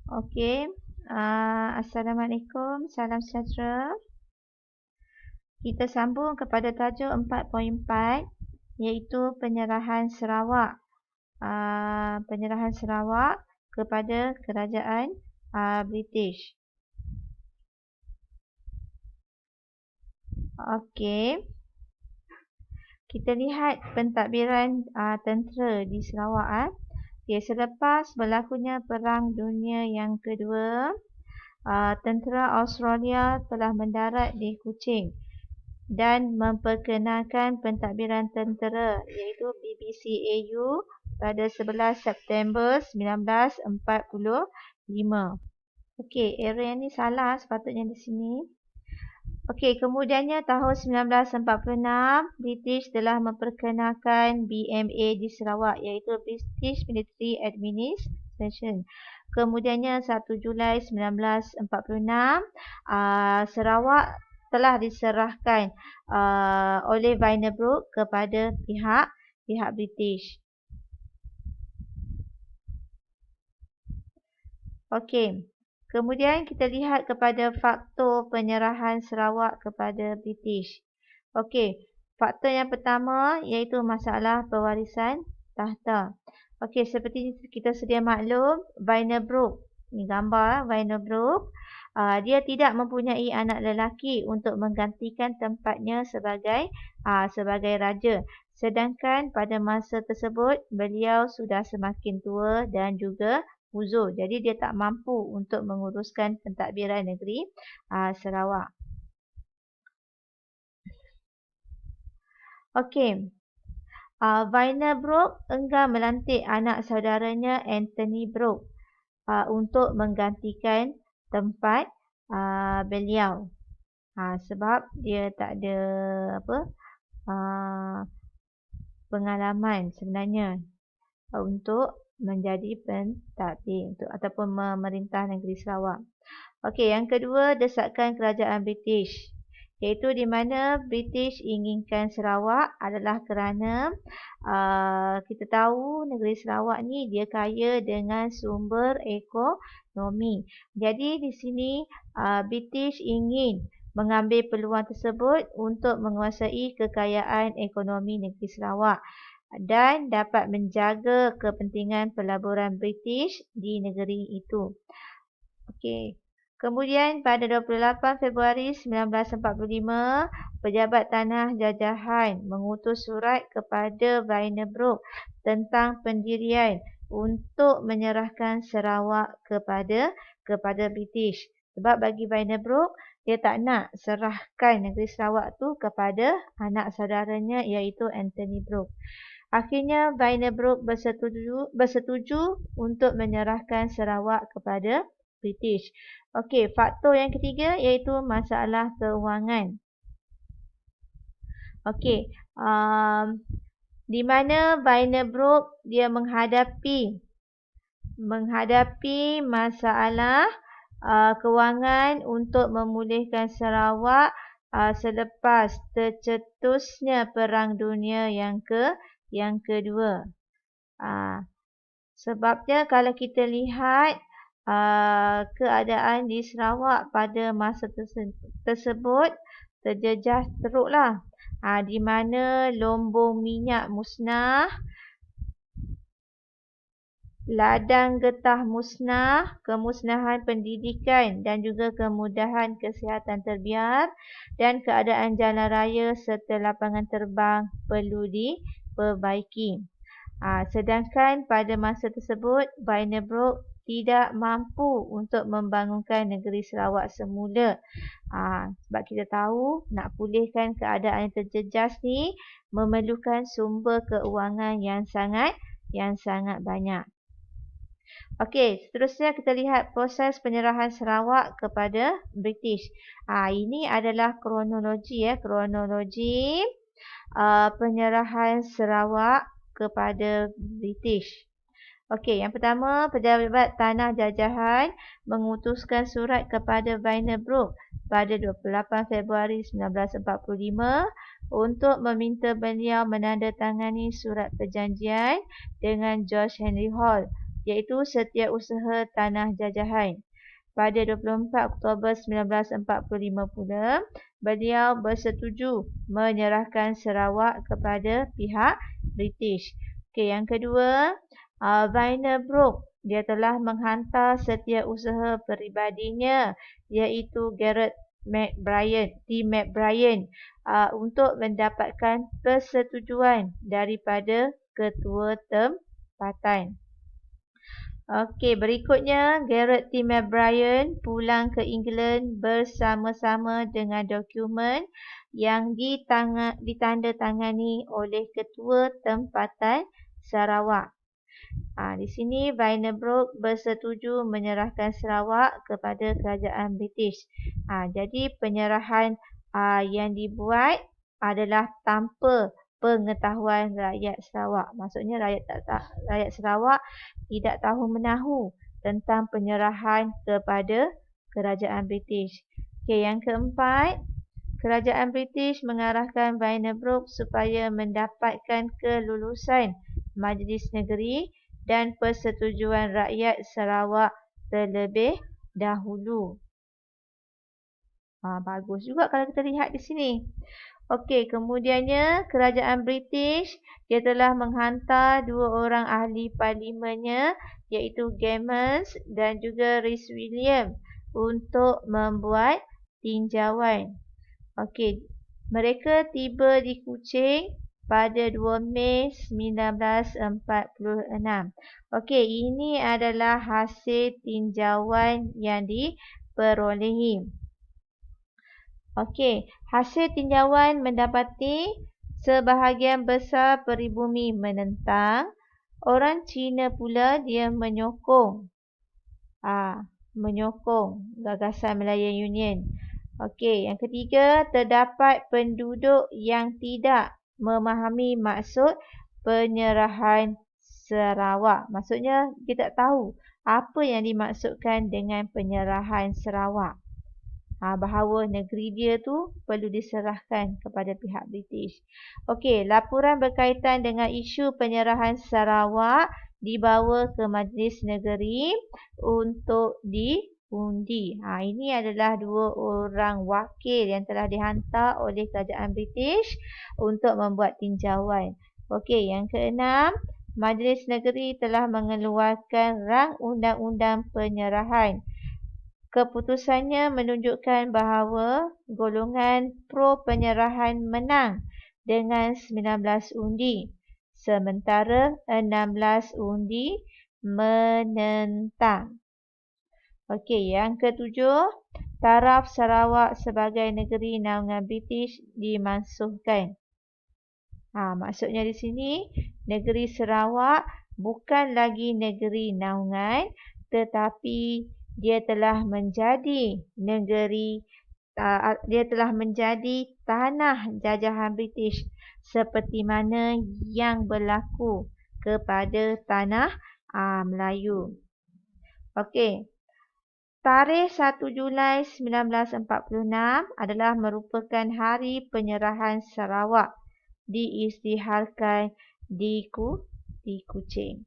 Okey. Assalamualaikum, salam sejahtera. Kita sambung kepada tajuk 4.4 iaitu penyerahan Sarawak. Penyerahan Sarawak kepada kerajaan British. Okey. Kita lihat pentadbiran tentera di Sarawak. Okay, selepas berlakunya Perang Dunia yang Kedua, tentera Australia telah mendarat di Kuching dan memperkenalkan pentadbiran tentera iaitu BBCAU pada 11 September 1945. Okey, error yang ni salah sepatutnya di sini. Okey, kemudiannya tahun 1946, British telah memperkenalkan BMA di Sarawak iaitu British Military Administration. Kemudiannya 1 Julai 1946, Sarawak telah diserahkan oleh Vandenbroek kepada pihak British. Okey. Kemudian kita lihat kepada faktor penyerahan Sarawak kepada British. Okey, faktor yang pertama iaitu masalah pewarisan tahta. Okey, seperti kita sedia maklum, Vandenbroek, ni gambar Vandenbroek, dia tidak mempunyai anak lelaki untuk menggantikan tempatnya sebagai raja. Sedangkan pada masa tersebut beliau sudah semakin tua dan juga uzur. Jadi dia tak mampu untuk menguruskan pentadbiran negeri Sarawak. Okey. Vandenbroek enggan melantik anak saudaranya Anthony Brooke untuk menggantikan tempat beliau. Sebab dia tak ada pengalaman sebenarnya untuk menjadi pentadbir ataupun memerintah negeri Sarawak. Okey, yang kedua, desakan kerajaan British, iaitu di mana British inginkan Sarawak adalah kerana kita tahu negeri Sarawak ni dia kaya dengan sumber ekonomi. Jadi di sini British ingin mengambil peluang tersebut untuk menguasai kekayaan ekonomi negeri Sarawak dan dapat menjaga kepentingan pelaburan British di negeri itu. Okey. Kemudian pada 28 Februari 1945, pejabat tanah jajahan mengutus surat kepada Vandenbroek tentang pendirian untuk menyerahkan Sarawak kepada British. Sebab bagi Vandenbroek, dia tak nak serahkan negeri Sarawak tu kepada anak saudaranya iaitu Anthony Brooke. Akhirnya Vandenbroek bersetuju untuk menyerahkan Sarawak kepada British. Okey, faktor yang ketiga iaitu masalah keuangan. Okey, di mana Vandenbroek dia menghadapi masalah kewangan untuk memulihkan Sarawak selepas tercetusnya Perang Dunia yang Kedua. Sebabnya kalau kita lihat keadaan di Sarawak pada masa tersebut terjejas teruklah. Di mana lombong minyak musnah, ladang getah musnah, kemusnahan pendidikan dan juga kemudahan kesihatan terbiar dan keadaan jalan raya serta lapangan terbang perlu diperbaiki. Sedangkan pada masa tersebut Vandenbroek tidak mampu untuk membangunkan negeri Sarawak semula. Sebab kita tahu nak pulihkan keadaan yang terjejas ni memerlukan sumber keuangan yang sangat banyak. Okey, seterusnya kita lihat proses penyerahan Sarawak kepada British. Ini adalah kronologi penyerahan Sarawak kepada British. Okey, yang pertama, pejabat tanah jajahan mengutuskan surat kepada Vandenbroek pada 28 Februari 1945 untuk meminta beliau menandatangani surat perjanjian dengan George Henry Hall iaitu Setiausaha Tanah Jajahan. Pada 24 Oktober 1945 pula, beliau bersetuju menyerahkan Sarawak kepada pihak British. Okey, yang kedua, Vandenbroek, dia telah menghantar setiausaha peribadinya iaitu Garrett T. McBrien untuk mendapatkan persetujuan daripada ketua tempatan. Okey, berikutnya Garrett T. McBrien pulang ke England bersama-sama dengan dokumen yang ditandatangani oleh ketua tempatan Sarawak. Di sini Vandenbroek bersetuju menyerahkan Sarawak kepada kerajaan British. Jadi penyerahan yang dibuat adalah tanpa pengetahuan rakyat Sarawak. Maksudnya rakyat Sarawak tidak tahu menahu tentang penyerahan kepada kerajaan British. Okey, yang keempat, kerajaan British mengarahkan Vandenbroek supaya mendapatkan kelulusan Majlis Negeri dan persetujuan rakyat Sarawak terlebih dahulu. Bagus juga kalau kita lihat di sini. Okey, kemudiannya kerajaan British dia telah menghantar 2 orang ahli parlimennya iaitu Gamans dan juga Rhys William untuk membuat tinjauan. Okey, mereka tiba di Kuching pada 2 Mei 1946. Okey, ini adalah hasil tinjauan yang diperolehi. Okey, hasil tinjauan mendapati sebahagian besar peribumi menentang. Orang Cina pula dia menyokong gagasan Malayan Union. Okey, yang ketiga, terdapat penduduk yang tidak memahami maksud penyerahan Sarawak. Maksudnya, kita tak tahu apa yang dimaksudkan dengan penyerahan Sarawak. Bahawa negeri dia tu perlu diserahkan kepada pihak British. Okey, laporan berkaitan dengan isu penyerahan Sarawak dibawa ke Majlis Negeri untuk diundi. Ini adalah 2 orang wakil yang telah dihantar oleh kerajaan British untuk membuat tinjauan. Okey, yang keenam, Majlis Negeri telah mengeluarkan rang undang-undang penyerahan. Keputusannya menunjukkan bahawa golongan pro penyerahan menang dengan 19 undi, sementara 16 undi menentang. Okey, yang ketujuh, taraf Sarawak sebagai negeri naungan British dimansuhkan. Maksudnya di sini, negeri Sarawak bukan lagi negeri naungan, tetapi dia telah menjadi tanah jajahan British seperti mana yang berlaku kepada tanah Melayu. Okey. Tarikh 1 Julai 1946 adalah merupakan hari penyerahan Sarawak diisytiharkan di Kuching.